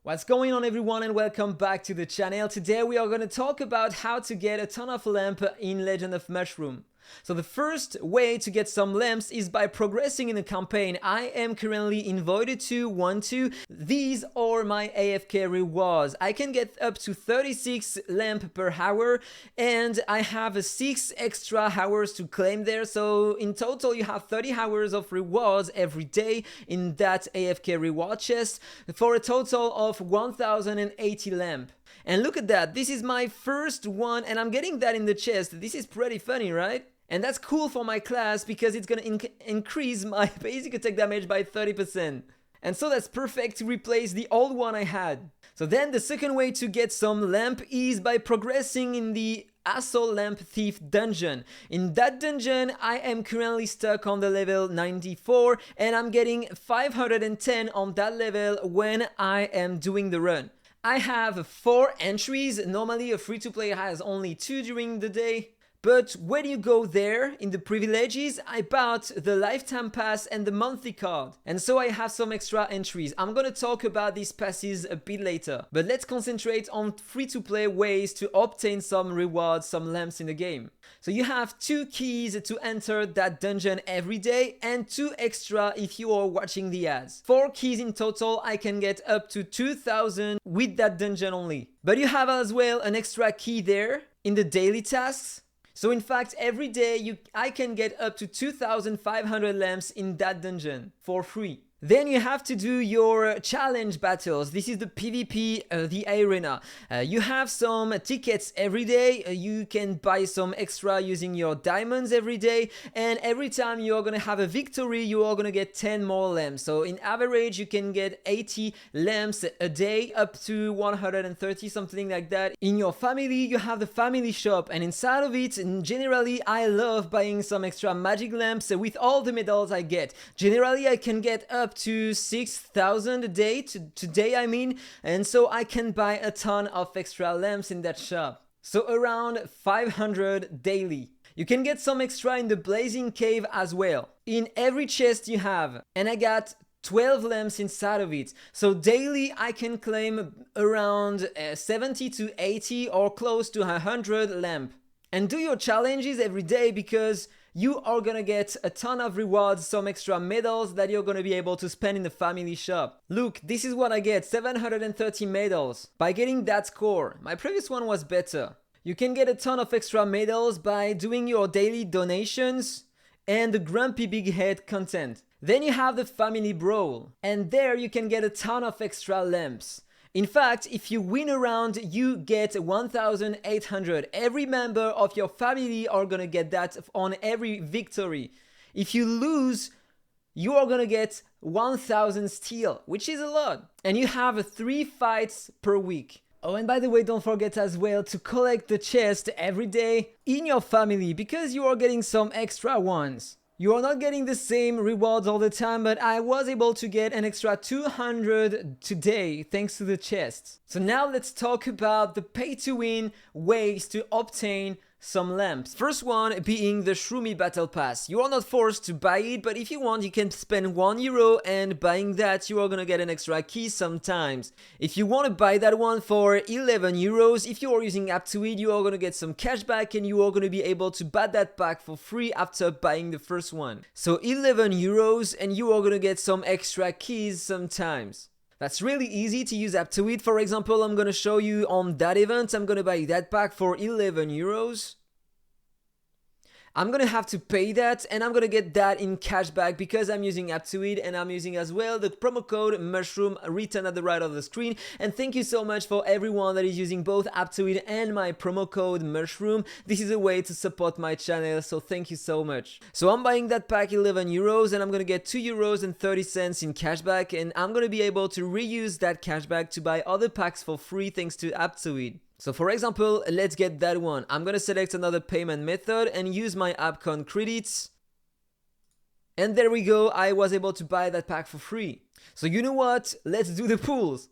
What's going on everyone and welcome back to the channel. Today we are going to talk about how to get a ton of lamp in Legend of Mushroom. So the first way to get some lamps is by progressing in a campaign. I am currently in Void 2, 1-2. These are my AFK rewards. I can get up to 36 lamp per hour and I have 6 extra hours to claim there. So in total you have 30 hours of rewards every day in that AFK reward chest for a total of 1080 lamp. And look at that, this is my first one and I'm getting that in the chest. This is pretty funny, right? And that's cool for my class because it's gonna increase my basic attack damage by 30%. And so that's perfect to replace the old one I had. So then the second way to get some lamp is by progressing in the Assault Lamp Thief dungeon. In that dungeon, I am currently stuck on the level 94 and I'm getting 510 on that level when I am doing the run. I have 4 entries. Normally a free-to-play has only 2 during the day. But when you go there, in the privileges, I bought the lifetime pass and the monthly card. And so I have some extra entries. I'm gonna talk about these passes a bit later. But let's concentrate on free-to-play ways to obtain some rewards, some lamps in the game. So you have 2 keys to enter that dungeon every day and 2 extra if you are watching the ads. 4 keys in total, I can get up to 2000 with that dungeon only. But you have as well an extra key there in the daily tasks. So in fact, every day I can get up to 2500 lamps in that dungeon for free. Then you have to do your challenge battles. This is the PvP, the arena. You have some tickets every day. You can buy some extra using your diamonds every day. And every time you're gonna have a victory, you are gonna get 10 more lamps. So in average, you can get 80 lamps a day, up to 130, something like that. In your family, you have the family shop. And inside of it, generally, I love buying some extra magic lamps with all the medals I get. Generally, I can get up to 6,000 a day, today I mean, and so I can buy a ton of extra lamps in that shop. So around 500 daily. You can get some extra in the Blazing Cave as well. In every chest you have, and I got 12 lamps inside of it. So daily I can claim around 70 to 80 or close to 100 lamp. And do your challenges every day because you are gonna get a ton of rewards, some extra medals that you're gonna be able to spend in the family shop. Look, this is what I get, 730 medals by getting that score. My previous one was better. You can get a ton of extra medals by doing your daily donations and the Grumpy Big Head content. Then you have the Family Brawl, and there you can get a ton of extra lamps. In fact, if you win a round, you get 1,800. Every member of your family are gonna get that on every victory. If you lose, you are gonna get 1,000 steel, which is a lot. And you have 3 fights per week. Oh, and by the way, don't forget as well to collect the chest every day in your family because you are getting some extra ones. You are not getting the same rewards all the time, but I was able to get an extra 200 today thanks to the chest. So now let's talk about the pay-to-win ways to obtain some lamps. First one being the Shroomy Battle Pass. You are not forced to buy it, but if you want, you can spend €1 and buying that, you are gonna get an extra key sometimes. If you want to buy that one for €11, if you are using Aptoide, you are gonna get some cashback and you are gonna be able to buy that pack for free after buying the first one. So €11 and you are gonna get some extra keys sometimes. That's really easy to use Aptoide. For example, I'm gonna show you on that event, I'm gonna buy that pack for €11. I'm gonna have to pay that and I'm gonna get that in cashback because I'm using Aptoide and I'm using as well the promo code mushroom written at the right of the screen. And thank you so much for everyone that is using both Aptoide and my promo code mushroom. This is a way to support my channel, so thank you so much. So I'm buying that pack €11 and I'm gonna get €2.30 in cashback and I'm gonna be able to reuse that cashback to buy other packs for free thanks to Aptoide. So for example, let's get that one. I'm gonna select another payment method and use my AppCon credits. And there we go, I was able to buy that pack for free. So you know what? Let's do the pools.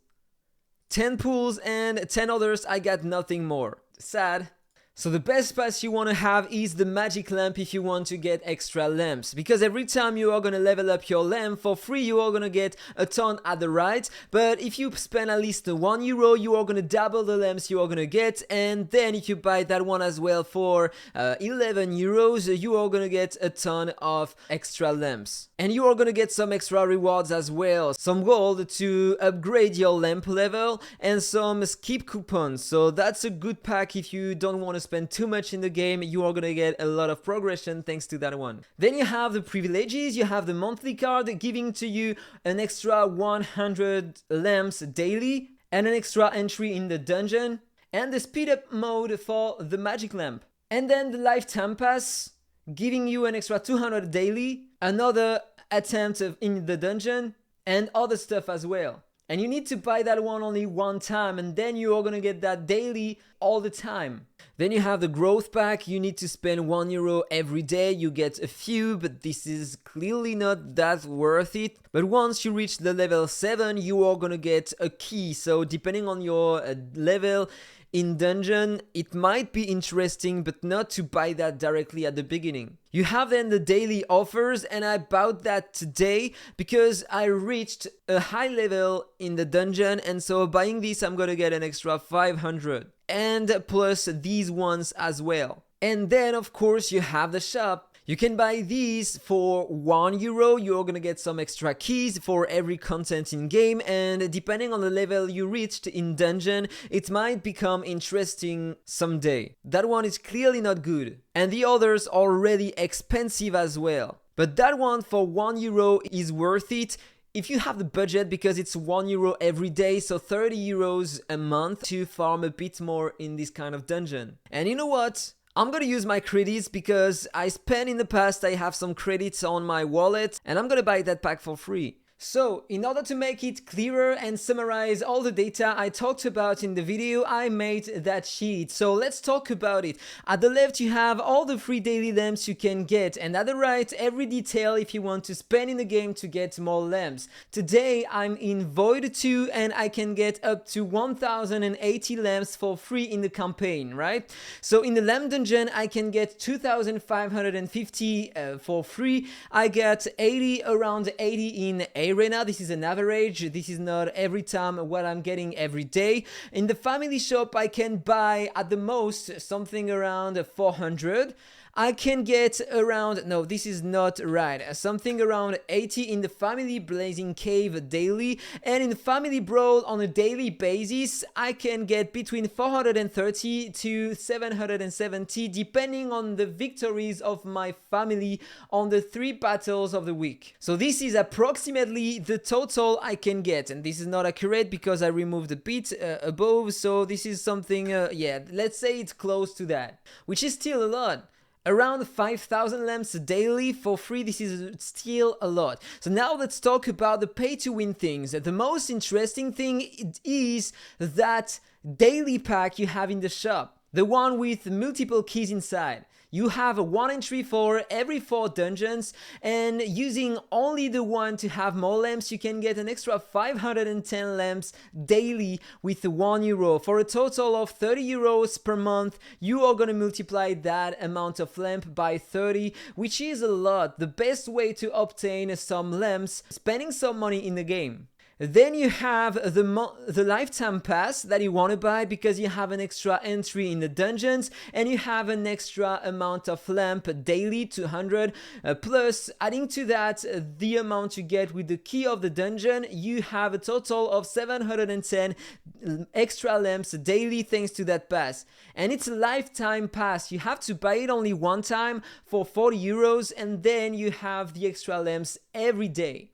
10 pools and 10 others, I got nothing more. Sad. So the best pass you want to have is the magic lamp if you want to get extra lamps, because every time you are going to level up your lamp for free, you are going to get a ton at the right. But if you spend at least €1, you are going to double the lamps you are going to get, and then if you buy that one as well for €11, you are going to get a ton of extra lamps. And you are going to get some extra rewards as well, some gold to upgrade your lamp level, and some skip coupons. So that's a good pack if you don't want to spend too much in the game. You are gonna get a lot of progression thanks to that one. Then you have the privileges. You have the monthly card giving to you an extra 100 lamps daily and an extra entry in the dungeon, and the speed up mode for the magic lamp. And then the lifetime pass giving you an extra 200 daily, another attempt in the dungeon, and other stuff as well. And you need to buy that one only one time, and then you are gonna get that daily all the time. Then you have the growth pack. You need to spend €1 every day. You get a few, but this is clearly not that worth it. But once you reach the level 7, you are gonna get a key. So depending on your level in dungeon, it might be interesting, but not to buy that directly at the beginning. You have then the daily offers, and I bought that today because I reached a high level in the dungeon, and so buying this I'm gonna get an extra 500, and plus these ones as well. And then of course you have the shop. You can buy these for €1. You're gonna get some extra keys for every content in game, and depending on the level you reached in dungeon, it might become interesting someday. That one is clearly not good, and the others are already expensive as well. But that one for €1 is worth it if you have the budget, because it's €1 every day, so €30 a month to farm a bit more in this kind of dungeon. And you know what? I'm gonna use my credits because I spent in the past, I have some credits on my wallet, and I'm gonna buy that pack for free. So, in order to make it clearer and summarize all the data I talked about in the video, I made that sheet. So let's talk about it. At the left you have all the free daily lamps you can get, and at the right every detail if you want to spend in the game to get more lamps. Today I'm in Void 2 and I can get up to 1080 lamps for free in the campaign, right? So in the lamp dungeon I can get 2550 for free. I get around 80 in arena. This is an average. This is not every time what I'm getting every day. In the family shop I can buy at the most something around 400. I can get around, no, this is not right, something around 80 in the Family Blazing Cave daily, and in the Family Brawl on a daily basis I can get between 430 to 770 depending on the victories of my family on the 3 battles of the week. So this is approximately the total I can get, and this is not accurate because I removed a bit above, so this is something, yeah, let's say it's close to that, which is still a lot. Around 5,000 lamps daily for free, this is still a lot. So now let's talk about the pay to win things. The most interesting thing is that daily pack you have in the shop, the one with multiple keys inside. You have one entry for every 4 dungeons, and using only the one to have more lamps, you can get an extra 510 lamps daily with €1 for a total of €30 per month. You are gonna multiply that amount of lamp by 30, which is a lot. The best way to obtain some lamps, spending some money in the game. Then you have the lifetime pass that you want to buy because you have an extra entry in the dungeons, and you have an extra amount of lamp daily, 200, plus adding to that the amount you get with the key of the dungeon. You have a total of 710 extra lamps daily thanks to that pass, and it's a lifetime pass. You have to buy it only one time for €40, and then you have the extra lamps every day.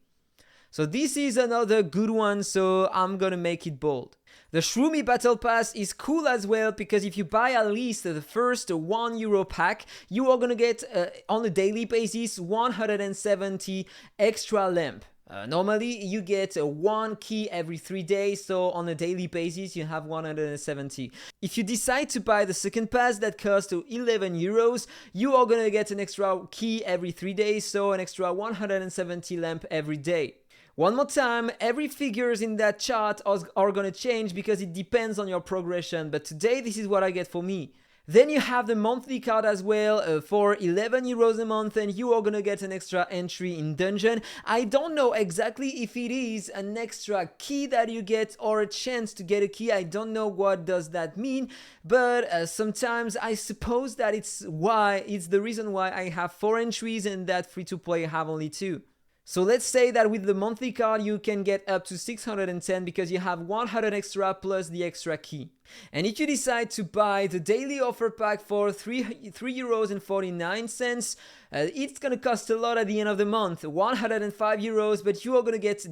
So this is another good one, so I'm gonna make it bold. The Shroomy Battle Pass is cool as well because if you buy at least the first €1 pack, you are gonna get on a daily basis 170 extra lamp. Normally you get one key every 3 days, so on a daily basis you have 170. If you decide to buy the second pass that costs €11, you are gonna get an extra key every 3 days, so an extra 170 lamp every day. One more time, every figures in that chart are gonna change because it depends on your progression, but today this is what I get for me. Then you have the monthly card as well for 11 euros a month, and you are gonna get an extra entry in dungeon. I don't know exactly if it is an extra key that you get or a chance to get a key. I don't know what does that mean, but sometimes I suppose that it's the reason why I have 4 entries and that free to play have only 2. So let's say that with the monthly card you can get up to 610 because you have 100 extra plus the extra key. And if you decide to buy the daily offer pack for 3.49 euros, it's gonna cost a lot at the end of the month, 105 euros, but you are gonna get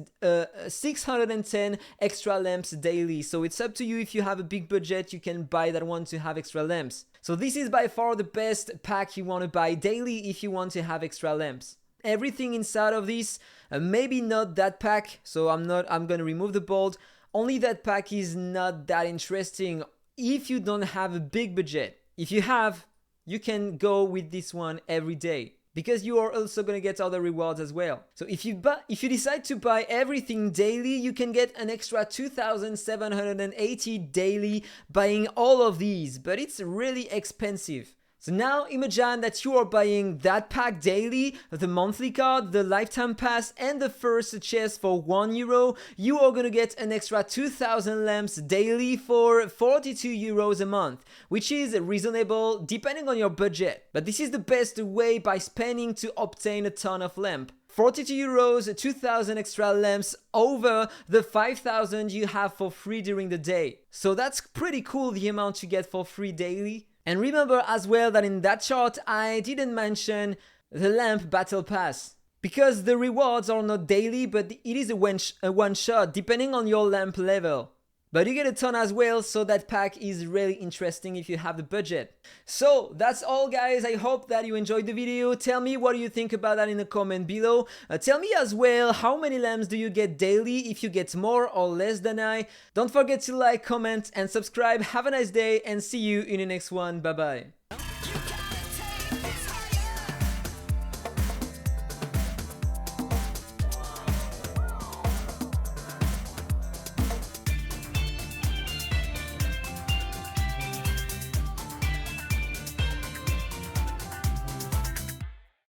610 extra lamps daily. So it's up to you. If you have a big budget, you can buy that one to have extra lamps. So this is by far the best pack you want to buy daily if you want to have extra lamps. Everything inside of this, maybe not that pack, so I'm gonna remove the bold. Only that pack is not that interesting if you don't have a big budget. If you have, you can go with this one every day because you are also gonna get other rewards as well. So if you decide to buy everything daily, you can get an extra 2,780 daily buying all of these, but it's really expensive. So now imagine that you are buying that pack daily, the monthly card, the lifetime pass, and the first chest for 1 euro. You are gonna get an extra 2,000 lamps daily for 42 euros a month, which is reasonable depending on your budget. But this is the best way by spending to obtain a ton of lamp. 42 euros, 2,000 extra lamps over the 5,000 you have for free during the day. So that's pretty cool, the amount you get for free daily. And remember as well that in that chart I didn't mention the lamp battle pass because the rewards are not daily, but it is a one shot depending on your lamp level. But you get a ton as well, so that pack is really interesting if you have the budget. So that's all guys, I hope that you enjoyed the video. Tell me what you think about that in the comment below. Tell me as well how many lamps do you get daily, if you get more or less than I. Don't forget to like, comment and subscribe. Have a nice day and see you in the next one. Bye bye.